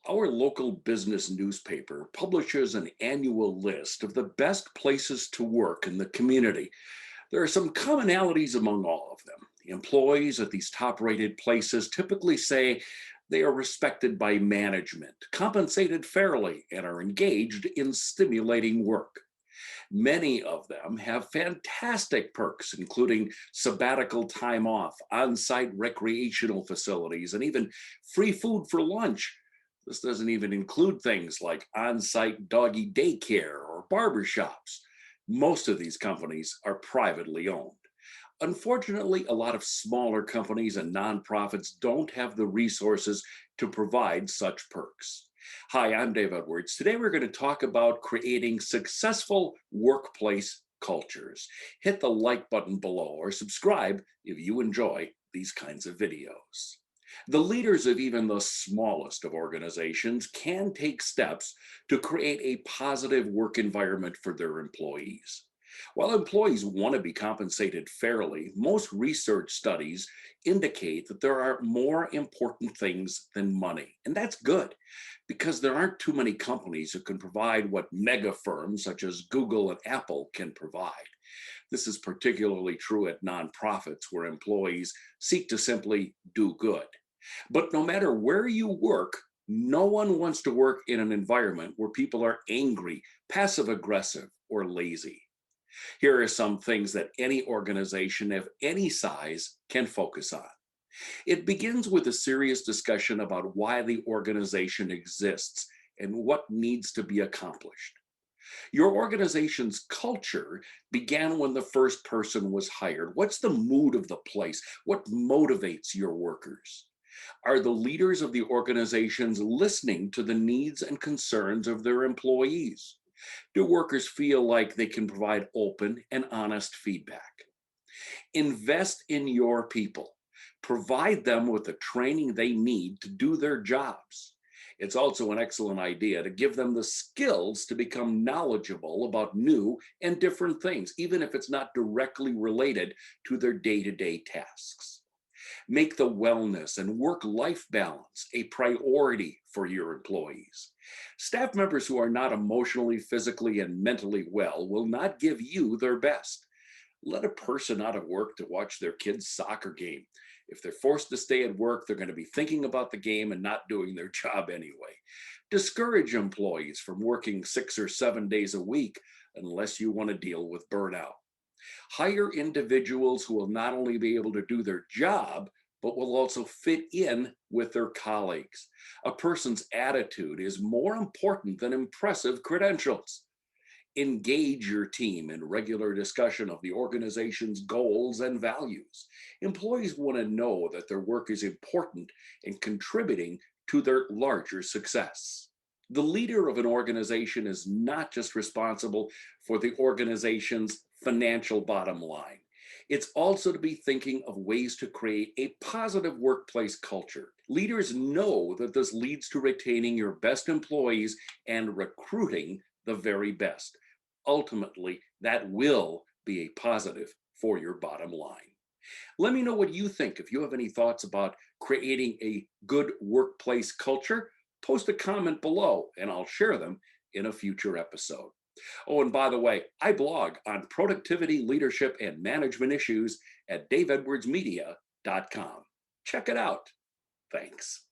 Our local business newspaper publishes an annual list of the best places to work in the community. There are some commonalities among all of them. Employees at these top rated places typically say they are respected by management, compensated fairly, and are engaged in stimulating work. Many of them have fantastic perks, including sabbatical time off, on site recreational facilities, and even free food for lunch. This doesn't even include things like on site doggy daycare or barbershops. Most of these companies are privately owned. Unfortunately, a lot of smaller companies and nonprofits don't have the resources to provide such perks. Hi, I'm Dave Edwards. Today we're going to talk about creating successful workplace cultures. Hit the like button below or subscribe if you enjoy these kinds of videos. The leaders of even the smallest of organizations can take steps to create a positive work environment for their employees. While employees want to be compensated fairly, most research studies indicate that there are more important things than money. And that's good because there aren't too many companies who can provide what mega firms such as Google and Apple can provide. This is particularly true at nonprofits where employees seek to simply do good. But no matter where you work, no one wants to work in an environment where people are angry, passive aggressive, or lazy. Here are some things that any organization of any size can focus on. It begins with a serious discussion about why the organization exists and what needs to be accomplished. Your organization's culture began when the first person was hired. What's the mood of the place? What motivates your workers? Are the leaders of the organizations listening to the needs and concerns of their employees? Do workers feel like they can provide open and honest feedback? Invest in your people. Provide them with the training they need to do their jobs. It's also an excellent idea to give them the skills to become knowledgeable about new and different things, even if it's not directly related to their day-to-day tasks. Make the wellness and work-life balance a priority for your employees. Staff members who are not emotionally, physically, and mentally well will not give you their best. Let a person out of work to watch their kid's soccer game. If they're forced to stay at work, they're going to be thinking about the game and not doing their job anyway. Discourage employees from working 6 or 7 days a week unless you want to deal with burnout. Hire individuals who will not only be able to do their job, but will also fit in with their colleagues. A person's attitude is more important than impressive credentials. Engage your team in regular discussion of the organization's goals and values. Employees want to know that their work is important and contributing to their larger success. The leader of an organization is not just responsible for the organization's financial bottom line. It's also to be thinking of ways to create a positive workplace culture. Leaders know that this leads to retaining your best employees and recruiting the very best. Ultimately, that will be a positive for your bottom line. Let me know what you think. If you have any thoughts about creating a good workplace culture, post a comment below and I'll share them in a future episode. Oh, and by the way, I blog on productivity, leadership, and management issues at daveedwardsmedia.com. Check it out. Thanks.